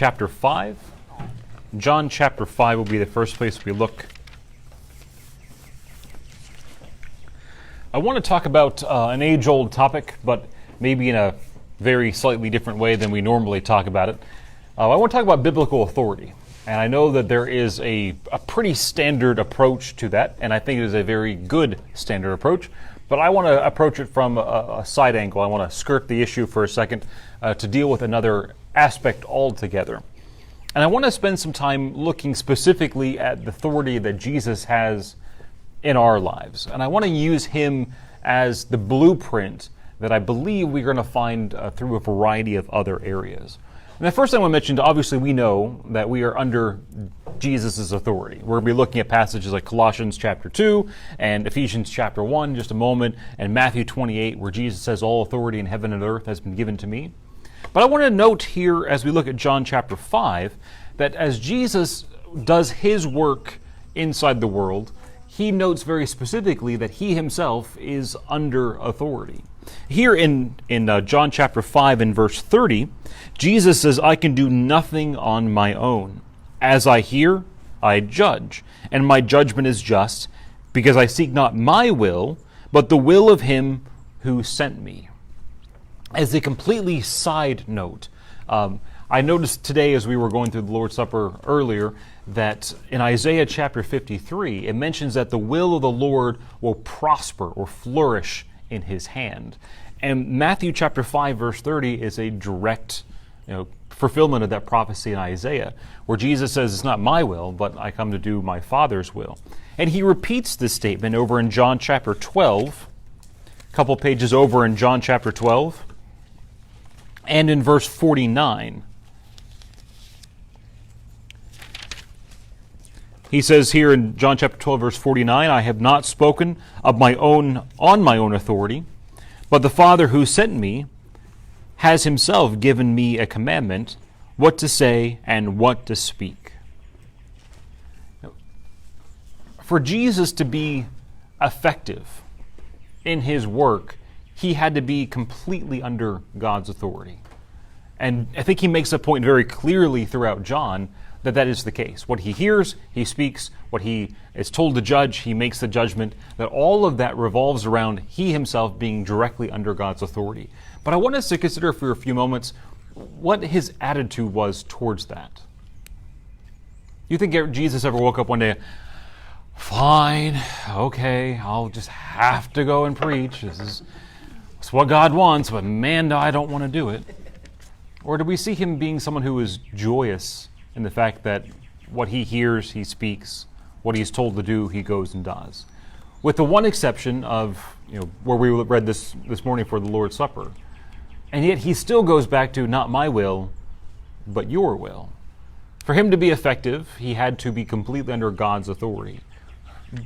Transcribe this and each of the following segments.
chapter 5. John chapter 5 will be the first place we look. I want to talk about an age-old topic, but maybe in a very slightly different way than we normally talk about it. I want to talk about biblical authority. And I know that there is a pretty standard approach to that, and I think it is a very good standard approach. But I want to approach it from a side angle. I want to skirt the issue for a second to deal with another aspect altogether. And I want to spend some time looking specifically at the authority that Jesus has in our lives. And I want to use him as the blueprint that I believe we're going to find through a variety of other areas. And the first thing I want to mention, obviously we know that we are under Jesus' authority. We're going to be looking at passages like Colossians chapter 2 and Ephesians chapter 1 in just a moment, and Matthew 28, where Jesus says, all authority in heaven and earth has been given to me. But I want to note here, as we look at John chapter 5, that as Jesus does his work inside the world, he notes very specifically that he himself is under authority. Here in John chapter 5 and verse 30, Jesus says, I can do nothing on my own. As I hear, I judge, and my judgment is just, because I seek not my will, but the will of him who sent me. As a completely side note, I noticed today as we were going through the Lord's Supper earlier that in Isaiah chapter 53, it mentions that the will of the Lord will prosper or flourish in his hand. And Matthew chapter 5 verse 30 is a direct fulfillment of that prophecy in Isaiah, where Jesus says, it's not my will, but I come to do my Father's will. And he repeats this statement over in John chapter 12, a couple pages over in John chapter 12, and in verse 49. He says here in John chapter 12, verse 49, I have not spoken of my own on my own authority, but the Father who sent me has himself given me a commandment, what to say and what to speak. For Jesus to be effective in his work, he had to be completely under God's authority. And I think he makes a point very clearly throughout John that is the case. What he hears, he speaks. What he is told to judge, he makes the judgment. That all of that revolves around he himself being directly under God's authority. But I want us to consider for a few moments what his attitude was towards that. You think Jesus ever woke up one day, fine, okay, I'll just have to go and preach. It's what God wants, but man, I don't want to do it. Or do we see him being someone who is joyous in the fact that what he hears, he speaks, what he's told to do, he goes and does? With the one exception of where we read this morning for the Lord's Supper. And yet he still goes back to not my will, but your will. For him to be effective, he had to be completely under God's authority.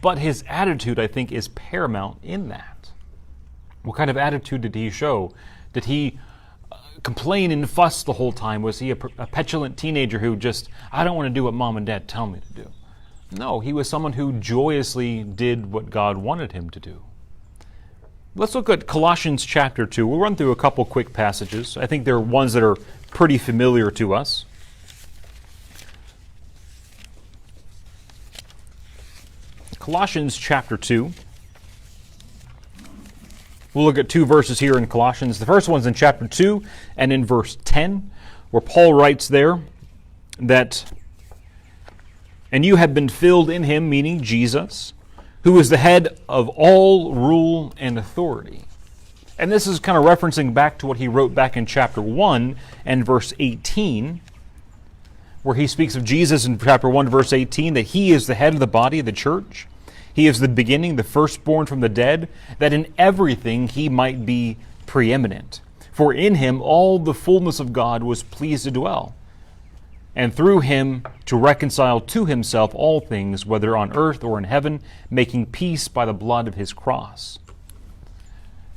But his attitude, I think, is paramount in that. What kind of attitude did he show? Did he complain and fuss the whole time? Was he a petulant teenager who just, I don't want to do what mom and dad tell me to do? No, he was someone who joyously did what God wanted him to do. Let's look at Colossians chapter 2. We'll run through a couple quick passages. I think they're ones that are pretty familiar to us. Colossians chapter 2. We'll look at two verses here in Colossians. The first one's in chapter 2 and in verse 10, where Paul writes there that, and you have been filled in him, meaning Jesus, who is the head of all rule and authority. And this is kind of referencing back to what he wrote back in chapter 1 and verse 18, where he speaks of Jesus in chapter 1, verse 18, that he is the head of the body of the church. He is the beginning, the firstborn from the dead, that in everything he might be preeminent. For in him all the fullness of God was pleased to dwell, and through him to reconcile to himself all things, whether on earth or in heaven, making peace by the blood of his cross.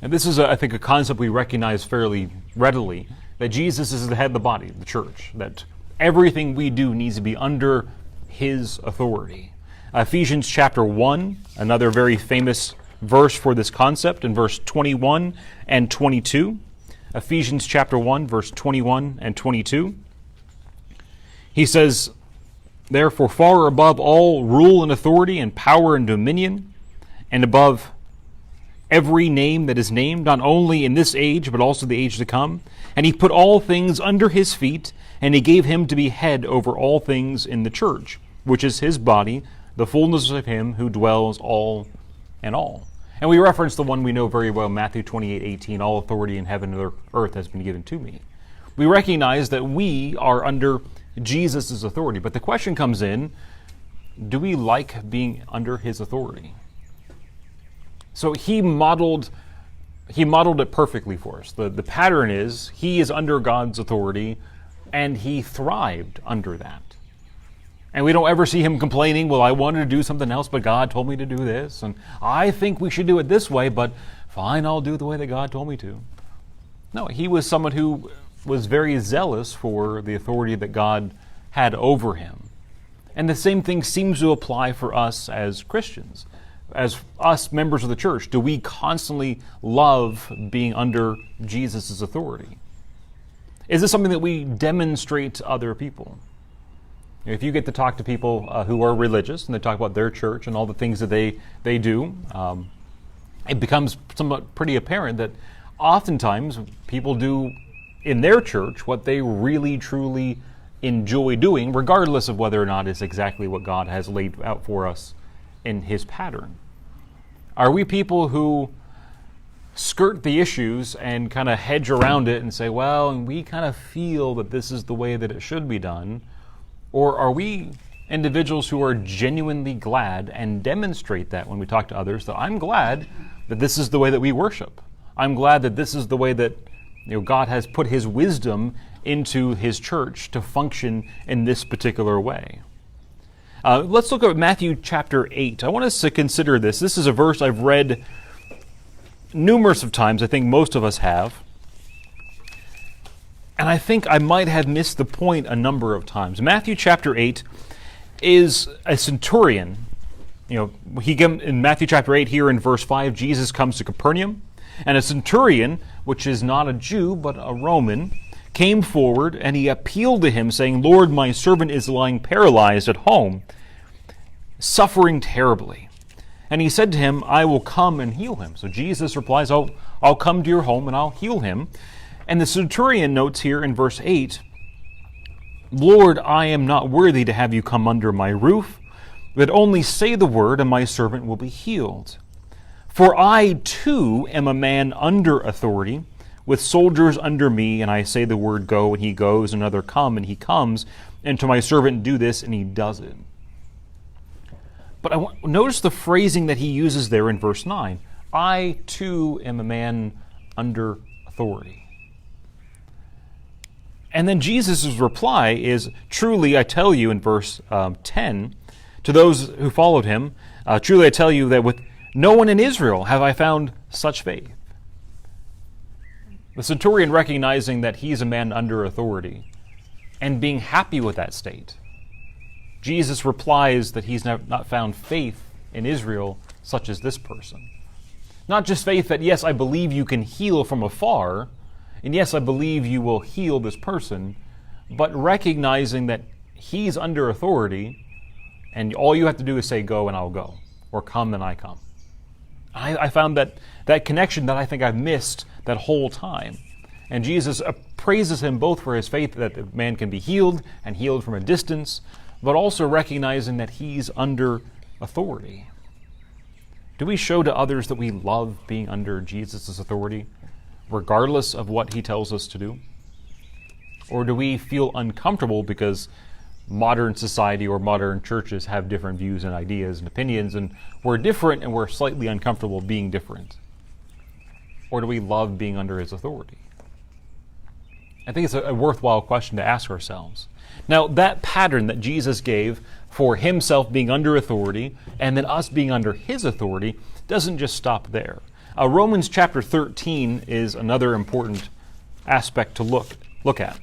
And this is, I think, a concept we recognize fairly readily, that Jesus is the head of the body, the church, that everything we do needs to be under his authority. Ephesians chapter 1, another very famous verse for this concept, in verse 21 and 22. Ephesians chapter 1, verse 21 and 22. He says, therefore, far above all rule and authority and power and dominion, and above every name that is named, not only in this age, but also the age to come. And he put all things under his feet, and he gave him to be head over all things in the church, which is his body, the fullness of him who dwells all in all. And we reference the one we know very well, Matthew 28:18, all authority in heaven and earth has been given to me. We recognize that we are under Jesus' authority, but the question comes in, do we like being under his authority? So he modeled it perfectly for us. The pattern is, he is under God's authority, and he thrived under that. And we don't ever see him complaining, well, I wanted to do something else, but God told me to do this, and I think we should do it this way, but fine, I'll do it the way that God told me to. No, he was someone who was very zealous for the authority that God had over him. And the same thing seems to apply for us as Christians. As us members of the church, do we constantly love being under Jesus' authority? Is this something that we demonstrate to other people? If you get to talk to people who are religious and they talk about their church and all the things that they do, it becomes somewhat pretty apparent that oftentimes people do in their church what they really truly enjoy doing, regardless of whether or not it's exactly what God has laid out for us in his pattern. Are we people who skirt the issues and kind of hedge around it and say, well, and we kind of feel that this is the way that it should be done? Or are we individuals who are genuinely glad and demonstrate that when we talk to others, that I'm glad that this is the way that we worship. I'm glad that this is the way that God has put his wisdom into his church to function in this particular way. Let's look at Matthew chapter 8. I want us to consider this. This is a verse I've read numerous of times. I think most of us have. And I think I might have missed the point a number of times. Matthew chapter 8 is a centurion. In Matthew chapter 8 here in verse 5, Jesus comes to Capernaum. And a centurion, which is not a Jew but a Roman, came forward, and he appealed to him, saying, Lord, my servant is lying paralyzed at home, suffering terribly. And he said to him, I will come and heal him. So Jesus replies, I'll come to your home and I'll heal him. And the centurion notes here in verse 8, Lord, I am not worthy to have you come under my roof, but only say the word, and my servant will be healed. For I too am a man under authority, with soldiers under me, and I say the word, go, and he goes, and another come, and he comes, and to my servant do this, and he does it. But notice the phrasing that he uses there in verse 9. I too am a man under authority. And then Jesus' reply is, truly I tell you in verse 10, to those who followed him, truly I tell you that with no one in Israel have I found such faith. The centurion, recognizing that he's a man under authority and being happy with that state, Jesus replies that he's not found faith in Israel such as this person. Not just faith that, yes, I believe you can heal from afar, and yes, I believe you will heal this person, but recognizing that he's under authority, and all you have to do is say, go and I'll go, or come and I come. I found that connection that I think I've missed that whole time. And Jesus praises him both for his faith that the man can be healed and healed from a distance, but also recognizing that he's under authority. Do we show to others that we love being under Jesus' authority, regardless of what he tells us to do? Or do we feel uncomfortable because modern society or modern churches have different views and ideas and opinions, and we're different and we're slightly uncomfortable being different? Or do we love being under his authority? I think it's a worthwhile question to ask ourselves. Now, that pattern that Jesus gave for himself being under authority and then us being under his authority doesn't just stop there. Romans chapter 13 is another important aspect to look at.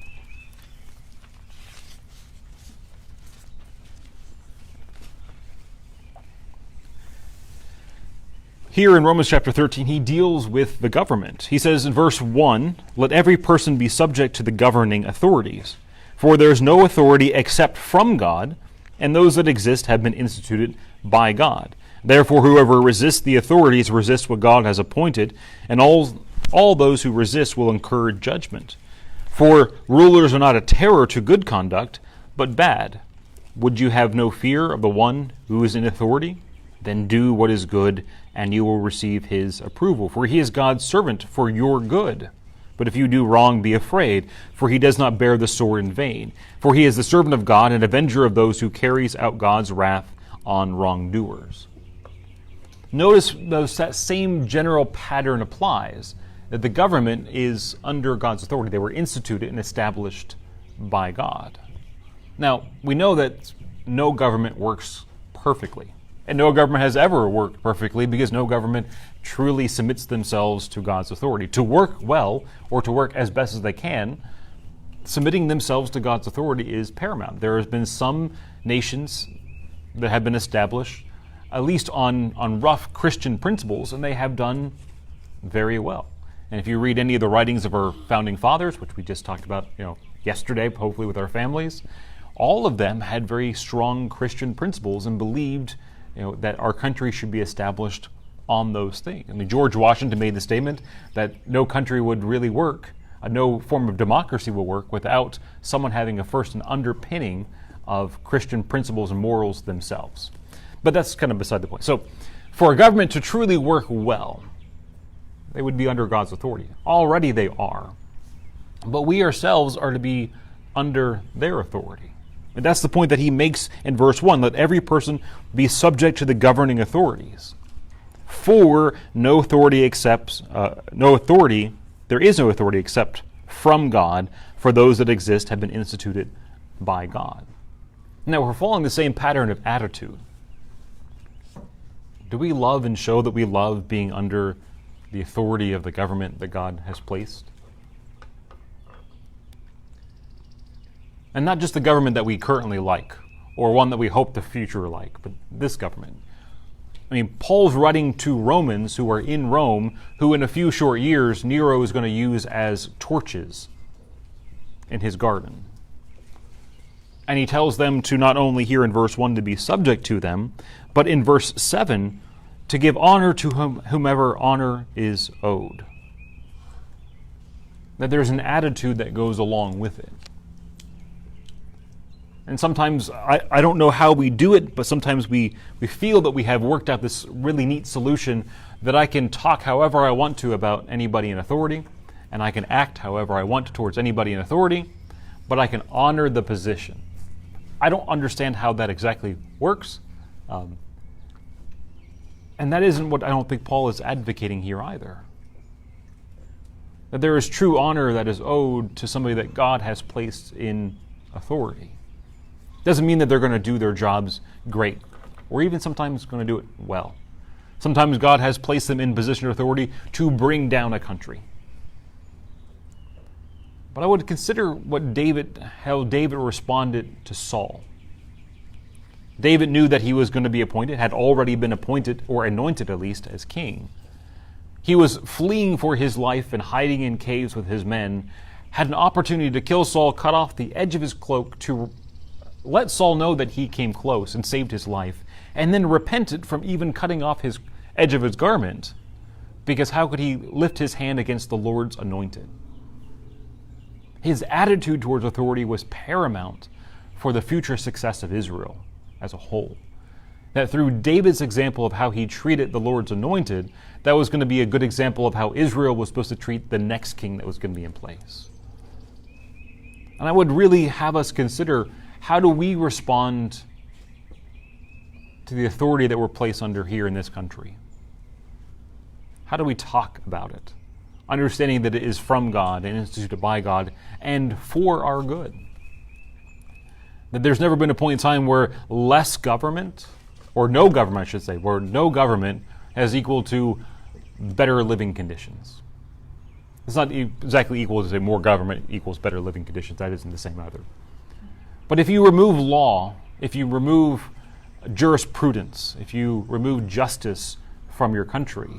Here in Romans chapter 13, he deals with the government. He says in verse 1, let every person be subject to the governing authorities, For there is no authority except from God, and those that exist have been instituted by God. Therefore, whoever resists the authorities resists what God has appointed, and all those who resist will incur judgment. For rulers are not a terror to good conduct, but bad. Would you have no fear of the one who is in authority? Then do what is good, and you will receive his approval. For he is God's servant for your good. But if you do wrong, be afraid, for he does not bear the sword in vain. For he is the servant of God, and avenger of those who carries out God's wrath on wrongdoers. Notice that same general pattern applies, that the government is under God's authority. They were instituted and established by God. Now, we know that no government works perfectly. And no government has ever worked perfectly because no government truly submits themselves to God's authority. To work well, or to work as best as they can, submitting themselves to God's authority is paramount. There has been some nations that have been established, at least on rough Christian principles, and they have done very well. And if you read any of the writings of our founding fathers, which we just talked about, yesterday, hopefully with our families, all of them had very strong Christian principles and believed that our country should be established on those things. I mean, George Washington made the statement that no country would really work, no form of democracy will work without someone having an underpinning of Christian principles and morals themselves. But that's kind of beside the point. So, for a government to truly work well, they would be under God's authority. Already they are. But we ourselves are to be under their authority. And that's the point that he makes in verse 1. Let every person be subject to the governing authorities. For there is no authority except from God, for those that exist have been instituted by God. Now, we're following the same pattern of attitude. Do we love and show that we love being under the authority of the government that God has placed? And not just the government that we currently like, or one that we hope the future like, but this government. I mean, Paul's writing to Romans who are in Rome, who in a few short years Nero is going to use as torches in his garden. And he tells them to not only here in verse 1 to be subject to them, but in verse 7 to give honor to whomever honor is owed. That there's an attitude that goes along with it. And sometimes, I don't know how we do it, but sometimes we feel that we have worked out this really neat solution that I can talk however I want to about anybody in authority, and I can act however I want towards anybody in authority, but I can honor the position. I don't understand how that exactly works, and that isn't what I don't think Paul is advocating here either. That there is true honor that is owed to somebody that God has placed in authority. Doesn't mean that they're going to do their jobs great, or even sometimes going to do it well. Sometimes God has placed them in position of authority to bring down a country. But I would consider how David responded to Saul. David knew that he was going to be appointed, had already been appointed, or anointed at least, as king. He was fleeing for his life and hiding in caves with his men, had an opportunity to kill Saul, cut off the edge of his cloak to let Saul know that he came close and saved his life, and then repented from even cutting off his edge of his garment, because how could he lift his hand against the Lord's anointed? His attitude towards authority was paramount for the future success of Israel as a whole. That through David's example of how he treated the Lord's anointed, that was going to be a good example of how Israel was supposed to treat the next king that was going to be in place. And I would really have us consider, how do we respond to the authority that we're placed under here in this country? How do we talk about it? Understanding that it is from God and instituted by God and for our good. That there's never been a point in time where less government, or no government I should say, where no government is equal to better living conditions. It's not exactly equal to say more government equals better living conditions. That isn't the same either. But if you remove law, if you remove jurisprudence, if you remove justice from your country,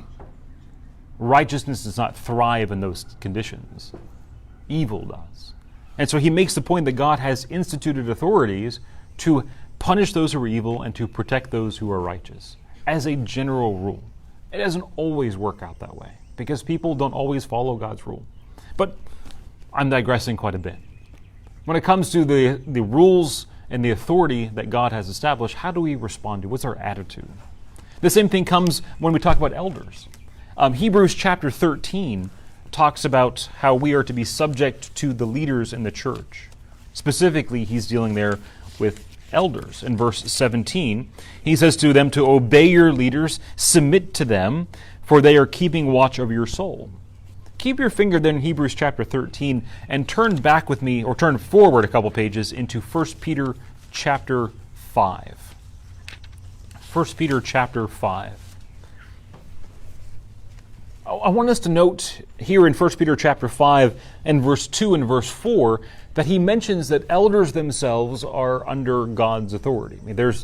righteousness does not thrive in those conditions. Evil does. And so he makes the point that God has instituted authorities to punish those who are evil and to protect those who are righteous, as a general rule. It doesn't always work out that way, because people don't always follow God's rule. But I'm digressing quite a bit. When it comes to the rules and the authority that God has established, how do we respond to? What's our attitude? The same thing comes when we talk about elders. Hebrews chapter 13 talks about how we are to be subject to the leaders in the church. Specifically, he's dealing there with elders. In verse 17, he says to them to obey your leaders, submit to them, for they are keeping watch over your soul. Keep your finger there in Hebrews chapter 13 and turn back with me, or turn forward a couple pages into 1 Peter chapter 5. 1 Peter chapter 5. I want us to note here in 1 Peter chapter 5 and verse 2 and verse 4 that he mentions that elders themselves are under God's authority. I mean,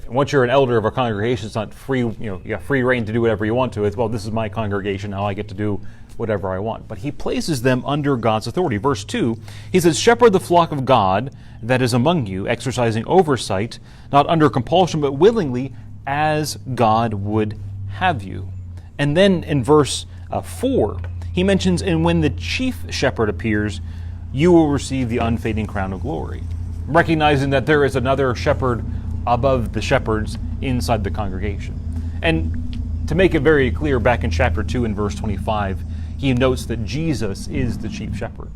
once you're an elder of a congregation, it's not free, you got free reign to do whatever you want to. It's, well, this is my congregation, now I get to do whatever I want. But he places them under God's authority. Verse 2, he says, shepherd the flock of God that is among you, exercising oversight, not under compulsion, but willingly, as God would have you. And then in verse 4, he mentions, and when the chief shepherd appears, you will receive the unfading crown of glory. Recognizing that there is another shepherd above the shepherds inside the congregation. And to make it very clear, back in chapter 2 and verse 25, he notes that Jesus is the chief shepherd.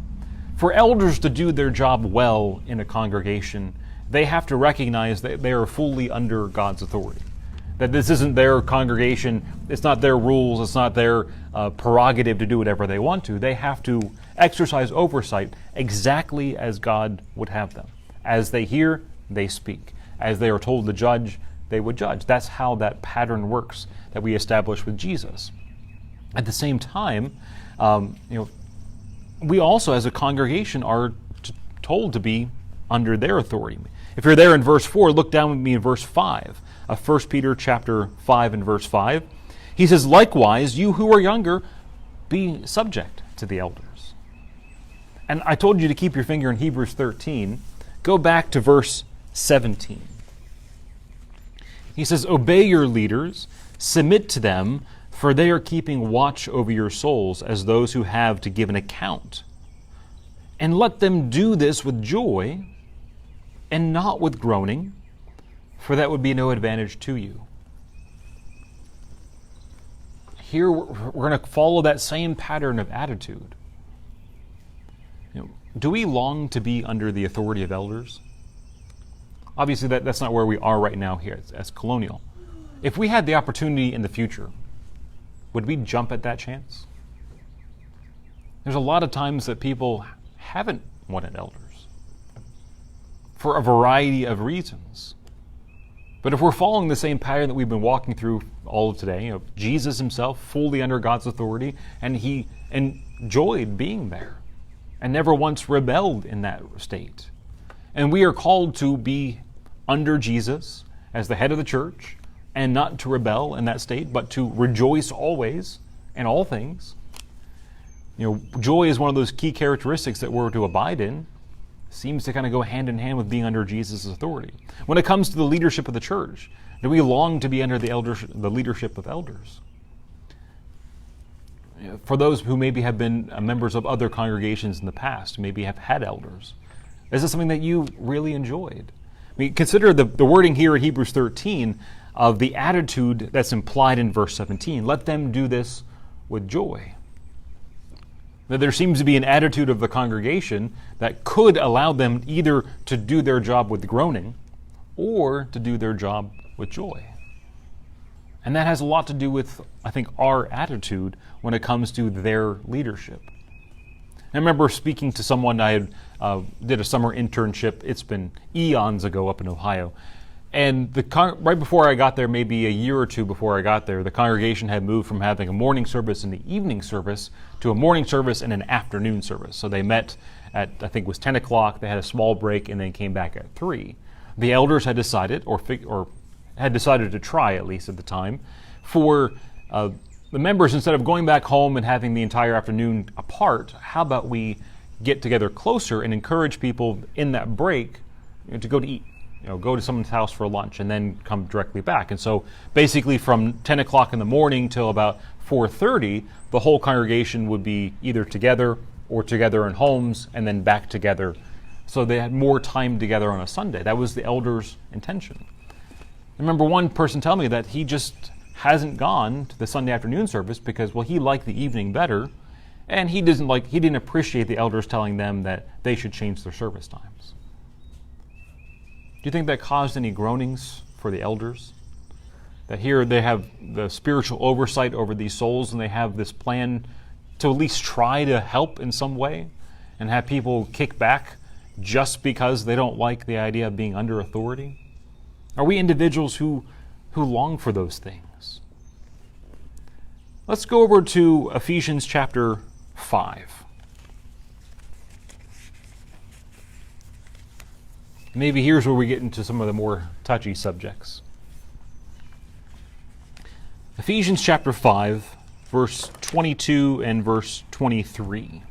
For elders to do their job well in a congregation, they have to recognize that they are fully under God's authority. That this isn't their congregation, it's not their rules, it's not their prerogative to do whatever they want to. They have to exercise oversight exactly as God would have them. As they hear, they speak. As they are told to judge, they would judge. That's how that pattern works that we establish with Jesus. At the same time, we also as a congregation are told to be under their authority. If you're there in verse 4, look down with me in verse 5. 1 Peter chapter 5 and verse 5. He says, likewise, you who are younger, be subject to the elders. And I told you to keep your finger in Hebrews 13. Go back to verse 17. He says, obey your leaders, submit to them, for they are keeping watch over your souls as those who have to give an account. And let them do this with joy and not with groaning, for that would be no advantage to you. Here we're going to follow that same pattern of attitude. Do we long to be under the authority of elders? Obviously that's not where we are right now here as Colonial. If we had the opportunity in the future, would we jump at that chance? There's a lot of times that people haven't wanted elders for a variety of reasons. But if we're following the same pattern that we've been walking through all of today, Jesus himself fully under God's authority, and he enjoyed being there and never once rebelled in that state. And we are called to be under Jesus as the head of the church and not to rebel in that state, but to rejoice always in all things. Joy is one of those key characteristics that we're to abide in. Seems to kind of go hand in hand with being under Jesus' authority. When it comes to the leadership of the church, do we long to be under the leadership of elders? For those who maybe have been members of other congregations in the past, maybe have had elders, is this something that you really enjoyed? I mean, consider the wording here in Hebrews 13 of the attitude that's implied in verse 17. Let them do this with joy. That there seems to be an attitude of the congregation that could allow them either to do their job with groaning or to do their job with joy. And that has a lot to do with, I think, our attitude when it comes to their leadership. I remember speaking to someone, I did a summer internship, it's been eons ago up in Ohio, and right before I got there, maybe a year or two before I got there, the congregation had moved from having a morning service and the evening service to a morning service and an afternoon service. So they met at, I think it was 10 o'clock, they had a small break, and then came back at 3. The elders had decided, or had decided to try at least at the time, for the members, instead of going back home and having the entire afternoon apart, how about we get together closer and encourage people in that break to go to eat. Go to someone's house for lunch and then come directly back. And so basically from 10 o'clock in the morning till about 4:30, the whole congregation would be either together or together in homes and then back together. So they had more time together on a Sunday. That was the elders' intention. I remember one person telling me that he just hasn't gone to the Sunday afternoon service because, well, he liked the evening better, and he didn't appreciate the elders telling them that they should change their service times. Do you think that caused any groanings for the elders? That here they have the spiritual oversight over these souls, and they have this plan to at least try to help in some way and have people kick back just because they don't like the idea of being under authority? Are we individuals who long for those things? Let's go over to Ephesians chapter 5. Maybe here's where we get into some of the more touchy subjects. Ephesians chapter 5, verse 22 and verse 23.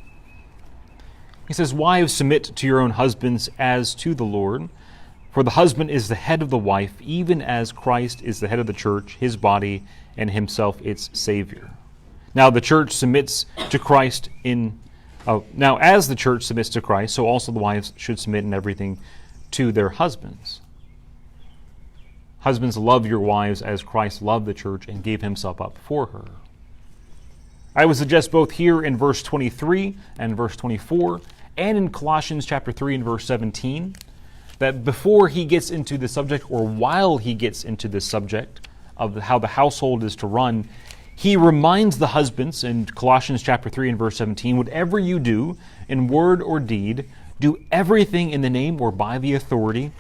He says, "Wives, submit to your own husbands as to the Lord. For the husband is the head of the wife, even as Christ is the head of the church, his body, and himself its Savior. Now the church submits to Christ now as the church submits to Christ, so also the wives should submit in everything to their husbands. Husbands, love your wives as Christ loved the church and gave himself up for her." I would suggest both here in verse 23 and verse 24, and in Colossians chapter 3 and verse 17, that before he gets into the subject, or while he gets into the subject of how the household is to run, he reminds the husbands in Colossians chapter 3 and verse 17, "Whatever you do, in word or deed, do everything in the name or by the authority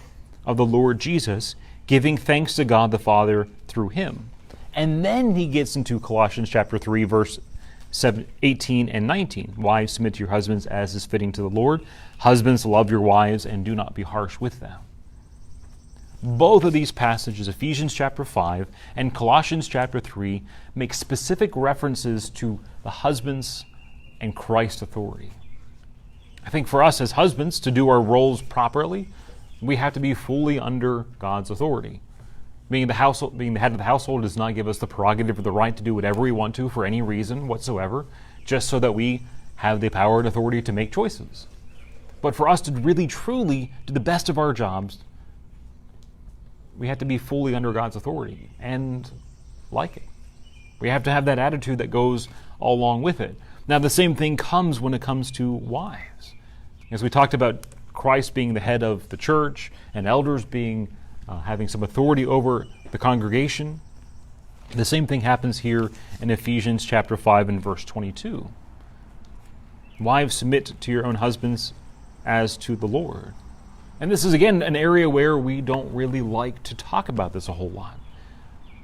of the Lord Jesus, giving thanks to God the Father through him." And then he gets into Colossians chapter 3, verse 18 and 19. "Wives, submit to your husbands as is fitting to the Lord. Husbands, love your wives and do not be harsh with them." Both of these passages, Ephesians chapter 5 and Colossians chapter 3, make specific references to the husbands and Christ's authority. I think for us as husbands, to do our roles properly, we have to be fully under God's authority. Being the head of the household does not give us the prerogative or the right to do whatever we want to for any reason whatsoever, just so that we have the power and authority to make choices. But for us to really, truly do the best of our jobs, we have to be fully under God's authority and like it. We have to have that attitude that goes along with it. Now, the same thing comes when it comes to wives. As we talked about Christ being the head of the church and elders being having some authority over the congregation, the same thing happens here in Ephesians chapter 5 and verse 22. "Wives, submit to your own husbands as to the Lord." And this is, again, an area where we don't really like to talk about this a whole lot.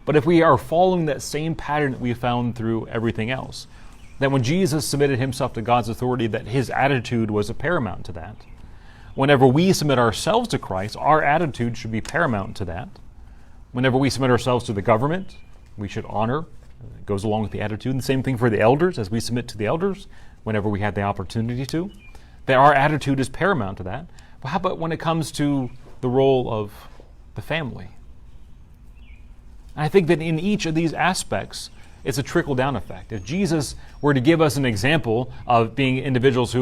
But if we are following that same pattern that we found through everything else, that when Jesus submitted himself to God's authority, that his attitude was paramount to that. Whenever we submit ourselves to Christ, our attitude should be paramount to that. Whenever we submit ourselves to the government, we should honor. It goes along with the attitude. And the same thing for the elders, as we submit to the elders, whenever we have the opportunity to, that our attitude is paramount to that. But how about when it comes to the role of the family? And I think that in each of these aspects, it's a trickle-down effect. If Jesus were to give us an example of being individuals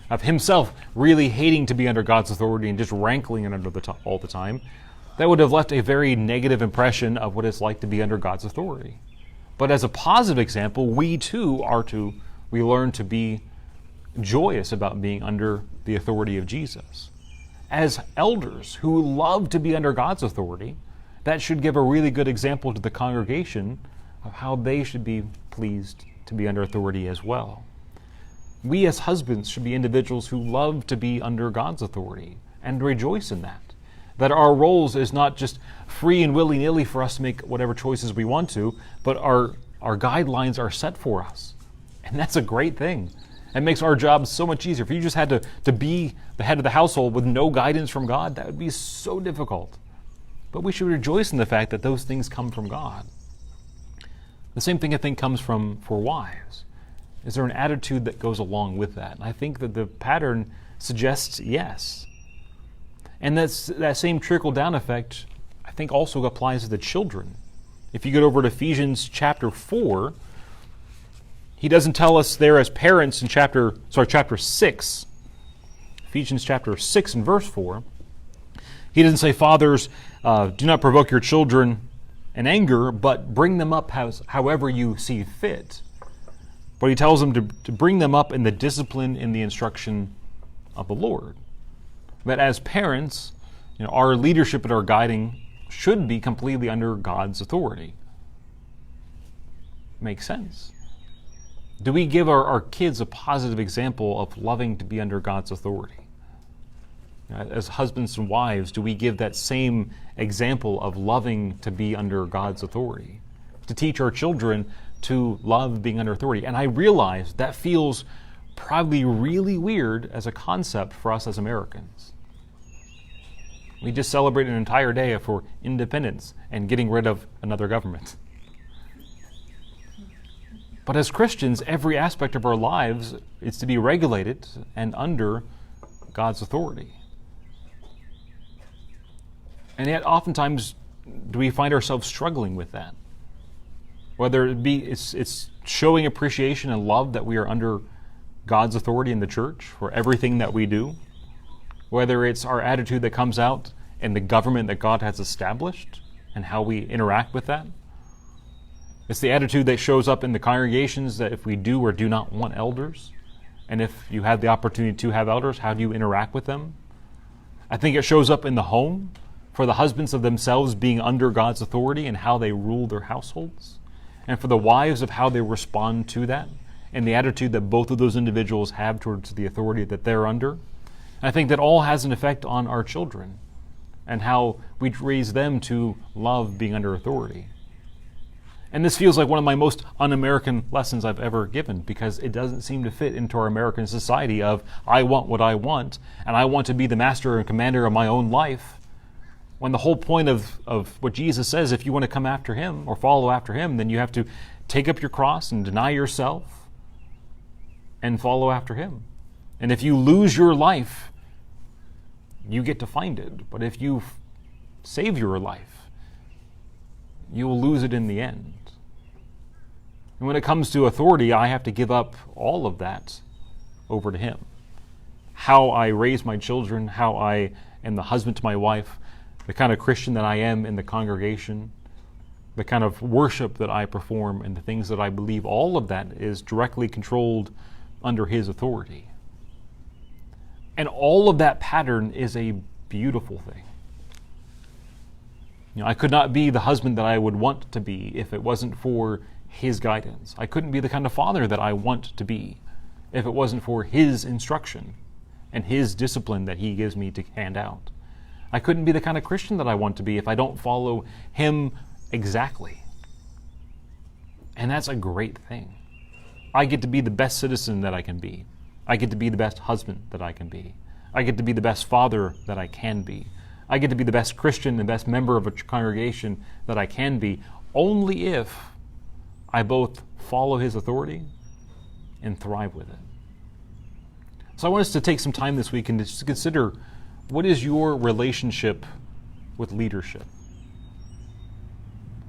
of himself really hating to be under God's authority and just rankling it all the time, that would have left a very negative impression of what it's like to be under God's authority. But as a positive example, we too we learn to be joyous about being under the authority of Jesus. As elders who love to be under God's authority, that should give a really good example to the congregation of how they should be pleased to be under authority as well. We as husbands should be individuals who love to be under God's authority and rejoice in that. That our roles is not just free and willy-nilly for us to make whatever choices we want to, but our guidelines are set for us. And that's a great thing. It makes our job so much easier. If you just had to be the head of the household with no guidance from God, that would be so difficult. But we should rejoice in the fact that those things come from God. The same thing I think comes for wives. Is there an attitude that goes along with that? And I think that the pattern suggests yes. And that same trickle-down effect, I think, also applies to the children. If you get over to Ephesians chapter 4, he doesn't tell us there as parents in chapter 6, Ephesians chapter 6 and verse 4, he doesn't say, fathers, do not provoke your children in anger, but bring them up however you see fit. But he tells them to bring them up in the discipline and the instruction of the Lord. That as parents, our leadership and our guiding should be completely under God's authority. Makes sense. Do we give our kids a positive example of loving to be under God's authority? As husbands and wives, do we give that same example of loving to be under God's authority? To teach our children to love being under authority. And I realize that feels probably really weird as a concept for us as Americans. We just celebrate an entire day for independence and getting rid of another government. But as Christians, every aspect of our lives is to be regulated and under God's authority. And yet oftentimes do we find ourselves struggling with that. Whether it be it's showing appreciation and love that we are under God's authority in the church for everything that we do. Whether it's our attitude that comes out in the government that God has established and how we interact with that. It's the attitude that shows up in the congregations that if we do or do not want elders, and if you have the opportunity to have elders, how do you interact with them? I think it shows up in the home for the husbands of themselves being under God's authority and how they rule their households, and for the wives of how they respond to that and the attitude that both of those individuals have towards the authority that they're under. And I think that all has an effect on our children and how we raise them to love being under authority. And this feels like one of my most un-American lessons I've ever given, because it doesn't seem to fit into our American society of I want what I want and I want to be the master and commander of my own life, when the whole point of what Jesus says, if you want to come after him or follow after him, then you have to take up your cross and deny yourself and follow after him. And if you lose your life, you get to find it. But if you save your life, you will lose it in the end. And when it comes to authority, I have to give up all of that over to him. How I raise my children, how I am the husband to my wife, the kind of Christian that I am in the congregation, the kind of worship that I perform, and the things that I believe, all of that is directly controlled under his authority. And all of that pattern is a beautiful thing. I could not be the husband that I would want to be if it wasn't for his guidance. I couldn't be the kind of father that I want to be if it wasn't for his instruction and his discipline that he gives me to hand out. I couldn't be the kind of Christian that I want to be if I don't follow him exactly. And that's a great thing. I get to be the best citizen that I can be. I get to be the best husband that I can be. I get to be the best father that I can be. I get to be the best Christian, the best member of a congregation that I can be, only if I both follow his authority and thrive with it. So I want us to take some time this week and just consider, what is your relationship with leadership?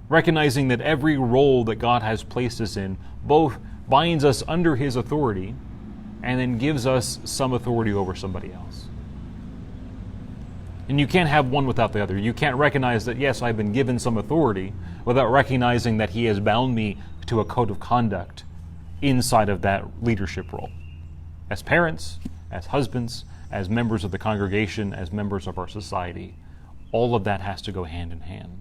Recognizing that every role that God has placed us in both binds us under his authority and then gives us some authority over somebody else. And you can't have one without the other. You can't recognize that, yes, I've been given some authority, without recognizing that he has bound me to a code of conduct inside of that leadership role. As parents, as husbands, as members of the congregation, as members of our society, all of that has to go hand in hand.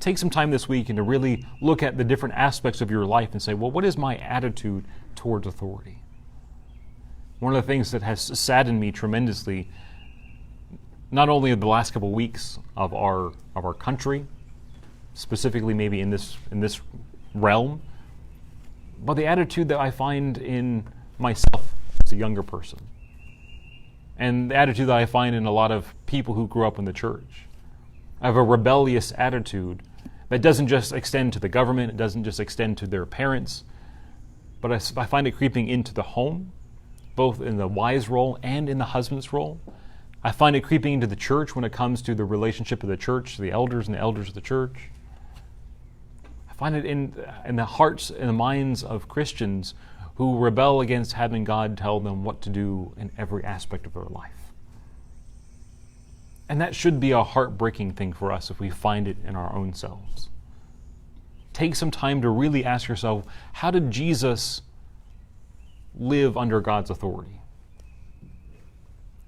Take some time this week and to really look at the different aspects of your life and say, well, what is my attitude towards authority? One of the things that has saddened me tremendously, not only in the last couple of weeks of our country, specifically maybe in this realm, but the attitude that I find in myself as a younger person, and the attitude that I find in a lot of people who grew up in the church. I have a rebellious attitude that doesn't just extend to the government, it doesn't just extend to their parents, but I find it creeping into the home, both in the wise role and in the husband's role. I find it creeping into the church when it comes to the relationship of the church, the elders and the elders of the church. I find it in the hearts and the minds of Christians who rebel against having God tell them what to do in every aspect of their life. And that should be a heartbreaking thing for us if we find it in our own selves. Take some time to really ask yourself, how did Jesus live under God's authority?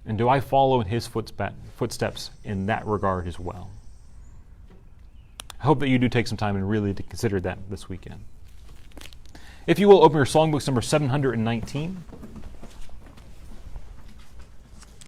And do I follow in his footsteps in that regard as well? I hope that you do take some time and really to consider that this weekend. If you will, open your songbooks number 719.